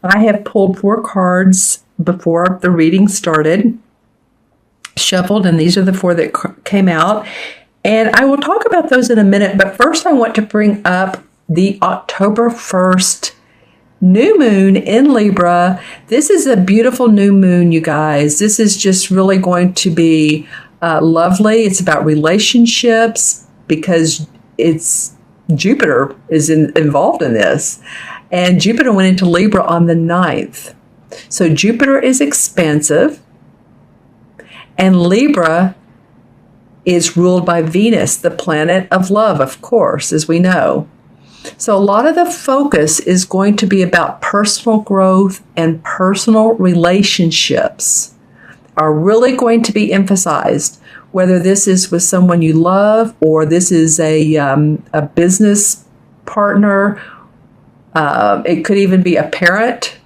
I have pulled 4 cards before the reading started, shuffled, and these are the 4 that came out. And I will talk about those in a minute, but first I want to bring up the October 1st new moon in Libra. This is a beautiful new moon, you guys. This is just really going to be lovely. It's about relationships because it's Jupiter is involved in this. And Jupiter went into Libra on the 9th. So Jupiter is expansive. And Libra is ruled by Venus, the planet of love, of course, as we know. So a lot of the focus is going to be about personal growth, and personal relationships are really going to be emphasized, whether this is with someone you love or this is a business partner. It could even be a parent,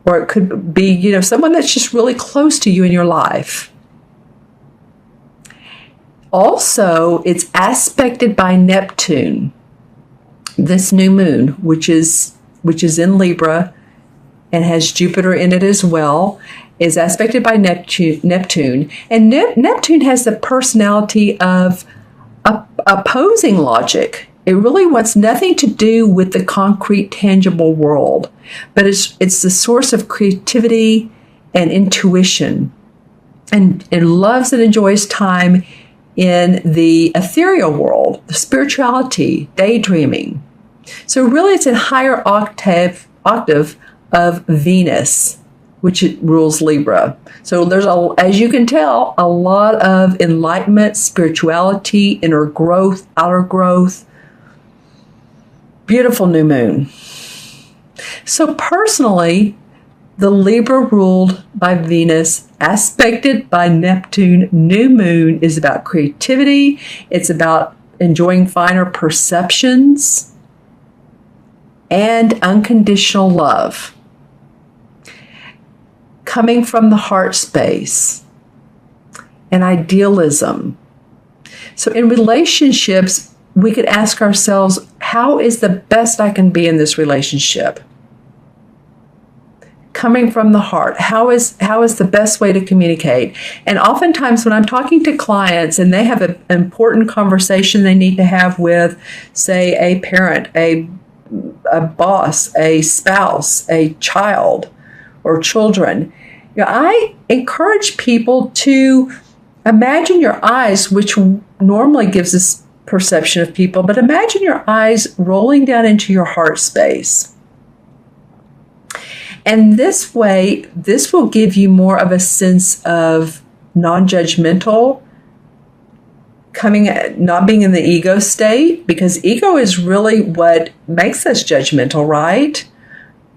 or it could be, someone that's just really close to you in your life. Also, it's aspected by Neptune. This new moon, which is in Libra and has Jupiter in it as well, is aspected by Neptune. And Neptune has the personality of opposing logic. It really wants nothing to do with the concrete, tangible world, but it's the source of creativity and intuition, and it loves and enjoys time in the ethereal world, the spirituality, daydreaming. So really it's a higher octave of Venus, which rules Libra. So there's, as you can tell, a lot of enlightenment, spirituality, inner growth, outer growth. Beautiful new moon. So personally, the Libra ruled by Venus, aspected by Neptune, new moon is about creativity. It's about enjoying finer perceptions and unconditional love. Coming from the heart space and idealism. So in relationships, we could ask ourselves, how is the best I can be in this relationship? Coming from the heart, how is the best way to communicate? And oftentimes when I'm talking to clients and they have an important conversation they need to have with, say, a parent, a boss, a spouse, a child, or children, I encourage people to imagine your eyes, which normally gives us perception of people, but imagine your eyes rolling down into your heart space. And this way, this will give you more of a sense of non-judgmental, not being in the ego state, because ego is really what makes us judgmental, right?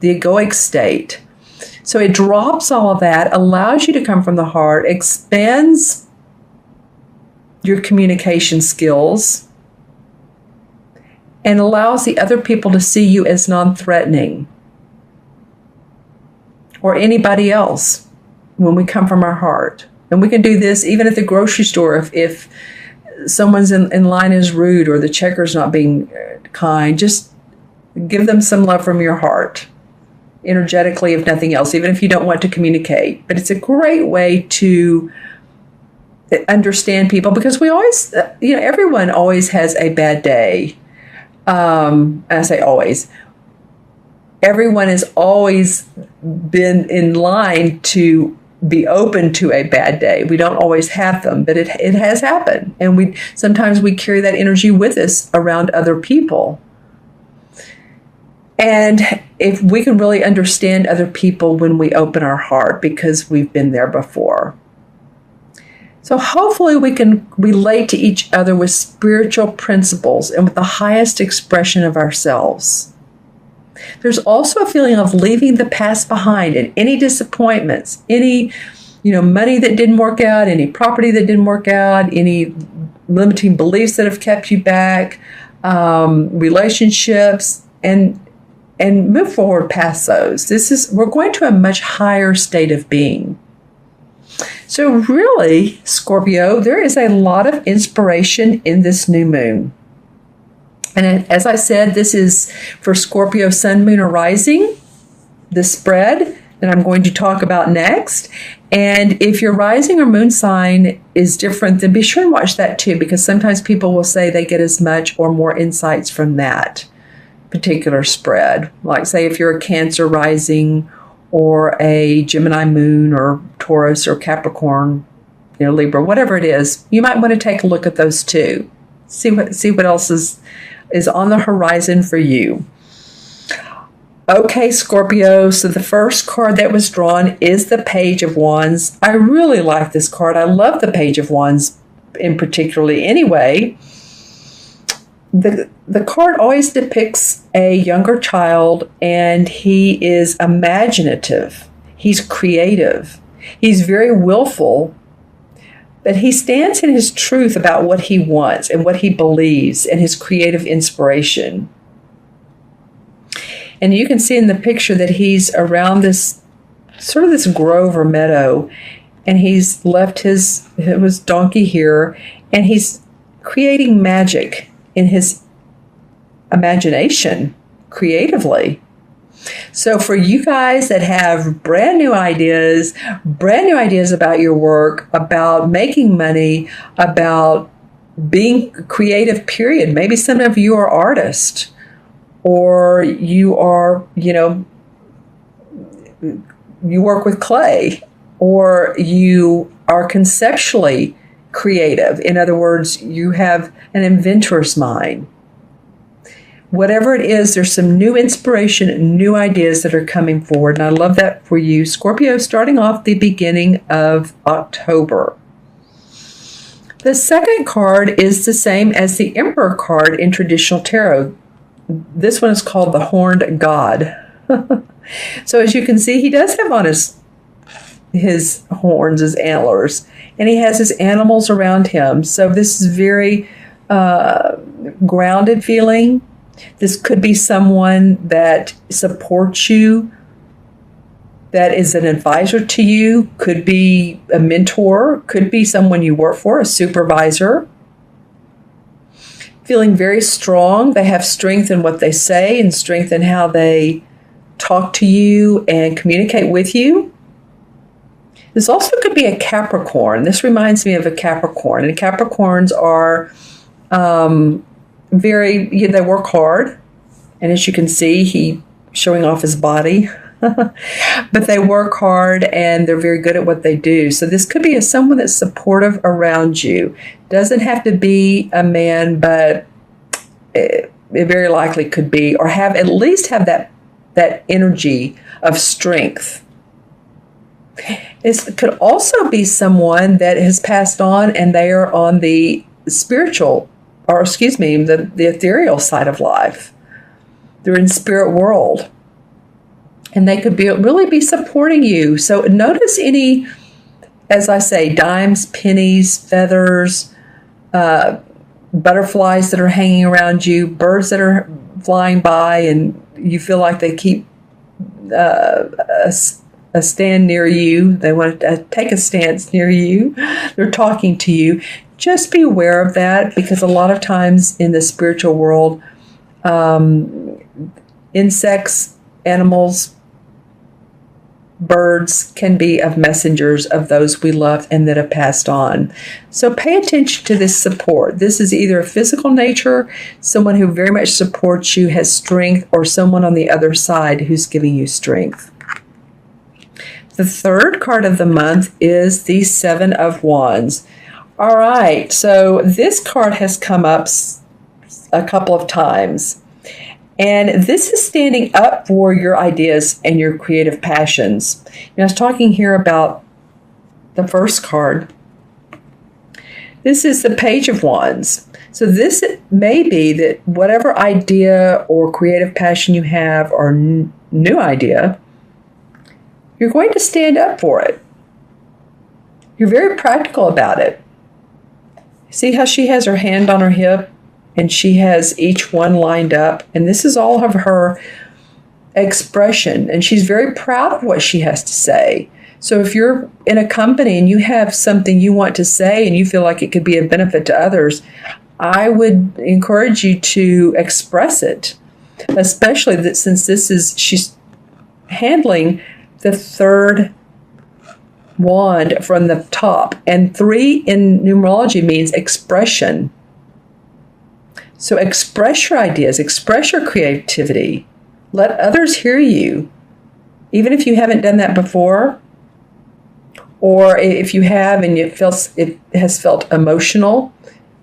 The egoic state. So it drops all of that, allows you to come from the heart, expands your communication skills, and allows the other people to see you as non-threatening, or anybody else, when we come from our heart. And we can do this even at the grocery store. If someone's in line is rude, or the checker's not being kind, just give them some love from your heart, energetically, if nothing else, even if you don't want to communicate. But it's a great way to understand people, because we always, everyone always has a bad day. I say always. Everyone has always been in line to be open to a bad day. We don't always have them, but it has happened. And sometimes we carry that energy with us around other people. And if we can really understand other people when we open our heart, because we've been there before. So hopefully we can relate to each other with spiritual principles and with the highest expression of ourselves. There's also a feeling of leaving the past behind, and any disappointments, any money that didn't work out, any property that didn't work out, any limiting beliefs that have kept you back, relationships, and move forward past those. We're going to a much higher state of being. So really, Scorpio, there is a lot of inspiration in this new moon. And as I said, this is for Scorpio sun, moon, or rising. the spread that I'm going to talk about next. And if your rising or moon sign is different, then be sure and watch that too, because sometimes people will say they get as much or more insights from that particular spread. Like say if you're a Cancer rising or a Gemini moon or Taurus or Capricorn, Libra, whatever it is, you might want to take a look at those too. See what else is on the horizon for you. Okay, Scorpio, so the first card that was drawn is the Page of Wands. I really like this card. I love the Page of Wands in particularly anyway. The card always depicts a younger child, and he is imaginative. He's creative. He's very willful, but he stands in his truth about what he wants and what he believes and his creative inspiration. And you can see in the picture that he's around this sort of this grove or meadow, and he's left his donkey here, and he's creating magic in his imagination creatively. So for you guys that have brand new ideas about your work, about making money, about being creative, period. Maybe some of you are artists, or you are, you work with clay, or you are conceptually creative. In other words, you have an inventor's mind. Whatever it is, there's some new inspiration and new ideas that are coming forward. And I love that for you, Scorpio, starting off the beginning of October. The second card is the same as the Emperor card in traditional tarot. This one is called the Horned God. So as you can see, he does have on his horns, his antlers, and he has his animals around him. So this is very grounded feeling. This could be someone that supports you, that is an advisor to you, could be a mentor, could be someone you work for, a supervisor. Feeling very strong. They have strength in what they say and strength in how they talk to you and communicate with you. This also could be a Capricorn. This reminds me of a Capricorn. And Capricorns are they work hard. And as you can see, he's showing off his body. But they work hard and they're very good at what they do. So this could be someone that's supportive around you. Doesn't have to be a man, but it very likely could be, or at least have that energy of strength. It could also be someone that has passed on and they are on the spiritual, or the ethereal side of life. They're in spirit world. And they could really be supporting you. So notice any, as I say, dimes, pennies, feathers, butterflies that are hanging around you, birds that are flying by, and you feel like they keep a stand near you. They want to take a stance near you. They're talking to you. Just be aware of that, because a lot of times in the spiritual world, insects, animals, birds can be of messengers of those we love and that have passed on. So pay attention to this support. This is either a physical nature, someone who very much supports you, has strength, or someone on the other side who's giving you strength. The third card of the month is the Seven of Wands. All right, so this card has come up a couple of times. And this is standing up for your ideas and your creative passions. I was talking here about the first card. This is the Page of Wands. So this may be that whatever idea or creative passion you have, or new idea, you're going to stand up for it. You're very practical about it. See how she has her hand on her hip? And she has each one lined up. And this is all of her expression. And she's very proud of what she has to say. So if you're in a company and you have something you want to say and you feel like it could be a benefit to others, I would encourage you to express it. Especially that since she handling the third wand from the top. And 3 in numerology means expression. So express your ideas, express your creativity. Let others hear you. Even if you haven't done that before, or if you have and it has felt emotional,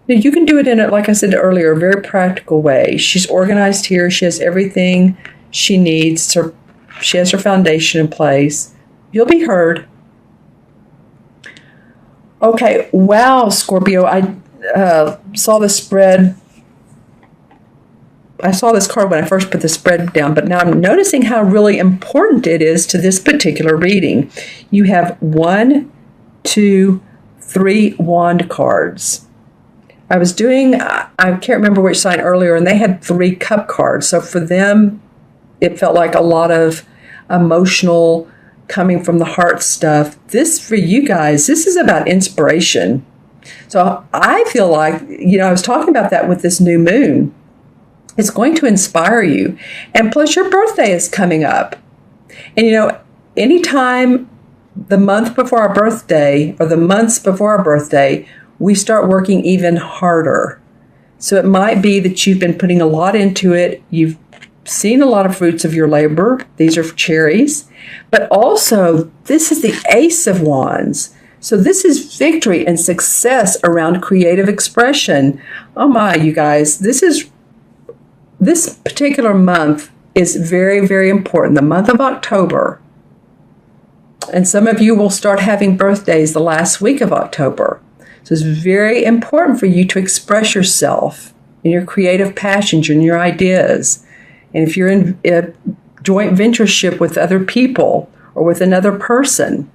you can do it in, like I said earlier, a very practical way. She's organized here. She has everything she needs. She has her foundation in place. You'll be heard. Okay, wow, Scorpio. I saw the spread. I saw this card when I first put the spread down, but now I'm noticing how really important it is to this particular reading. You have 1, 2, 3 wand cards. I can't remember which sign earlier, and they had 3 cup cards. So for them, it felt like a lot of emotional, coming from the heart stuff. This, for you guys, this is about inspiration. So I feel like, I was talking about that with this new moon. It's going to inspire you. And plus your birthday is coming up. And anytime the month before our birthday or the months before our birthday, we start working even harder. So it might be that you've been putting a lot into it. You've seen a lot of fruits of your labor. These are cherries. But also, this is the Ace of Wands. So this is victory and success around creative expression. Oh my, you guys, this particular month is very, very important, the month of October. And some of you will start having birthdays the last week of October. So it's very important for you to express yourself in your creative passions and your ideas. And if you're in a joint ventureship with other people or with another person,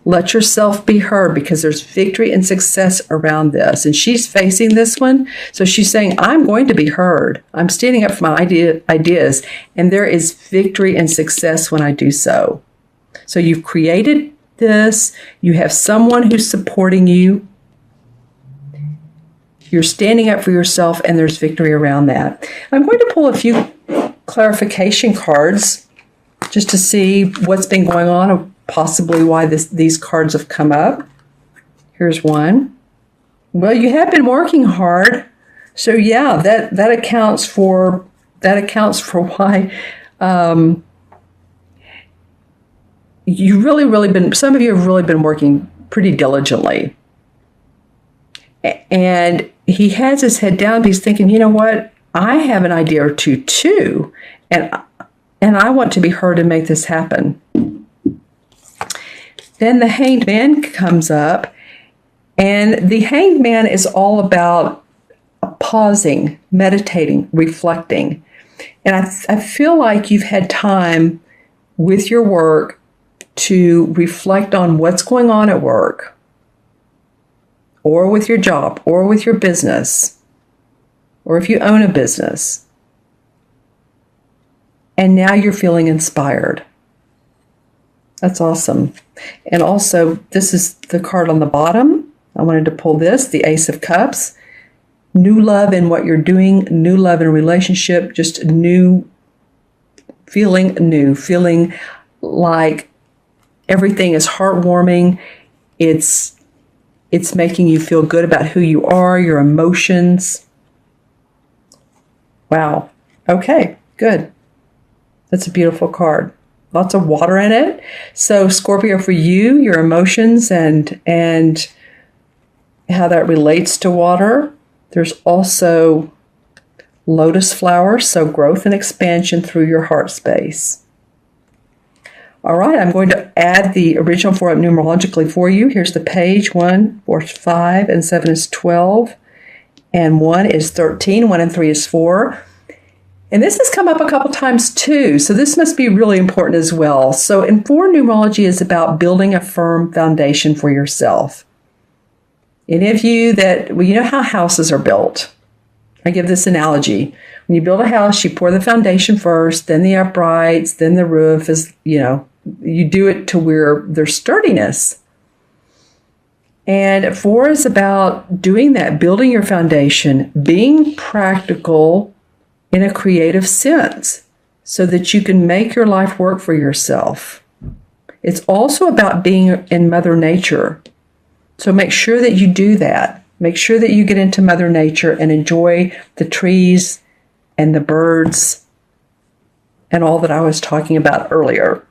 let yourself be heard, because there's victory and success around this. And she's facing this one. So she's saying, I'm going to be heard. I'm standing up for my ideas. And there is victory and success when I do so. So you've created this. You have someone who's supporting you. You're standing up for yourself, and there's victory around that. I'm going to pull a few clarification cards just to see what's been going on, or possibly why these cards have come up. Here's one. Well, you have been working hard. So yeah, that accounts for why some of you have really been working pretty diligently. And he has his head down. He's thinking, you know what? I have an idea or two too. And I want to be heard and make this happen. Then the Hanged Man comes up. And the Hanged Man is all about pausing, meditating, reflecting. And I feel like you've had time with your work to reflect on what's going on at work, or with your job, or with your business, or if you own a business. And now you're feeling inspired. That's awesome. And also, this is the card on the bottom. I wanted to pull this, the Ace of Cups. New love in what you're doing, new love in a relationship, just feeling like everything is heartwarming. It's making you feel good about who you are, your emotions. Wow. Okay, good. That's a beautiful card. Lots of water in it. So Scorpio, for you, your emotions and how that relates to water. There's also lotus flowers, so growth and expansion through your heart space. All right, I'm going to add the original for it numerologically for you. Here's the page. 1, 4 is 5, and 7 is 12, and 1 is 13. 1 and 3 is 4. And this has come up a couple times too, so this must be really important as well. So in 4, numerology is about building a firm foundation for yourself. Any of you you know how houses are built. I give this analogy. When you build a house, you pour the foundation first, then the uprights, then the roof is, you do it to where there's sturdiness. And 4 is about doing that, building your foundation, being practical in a creative sense. so that you can make your life work for yourself. It's also about being in Mother Nature. So make sure that you do that. Make sure that you get into Mother Nature and enjoy the trees and the birds and all that I was talking about earlier.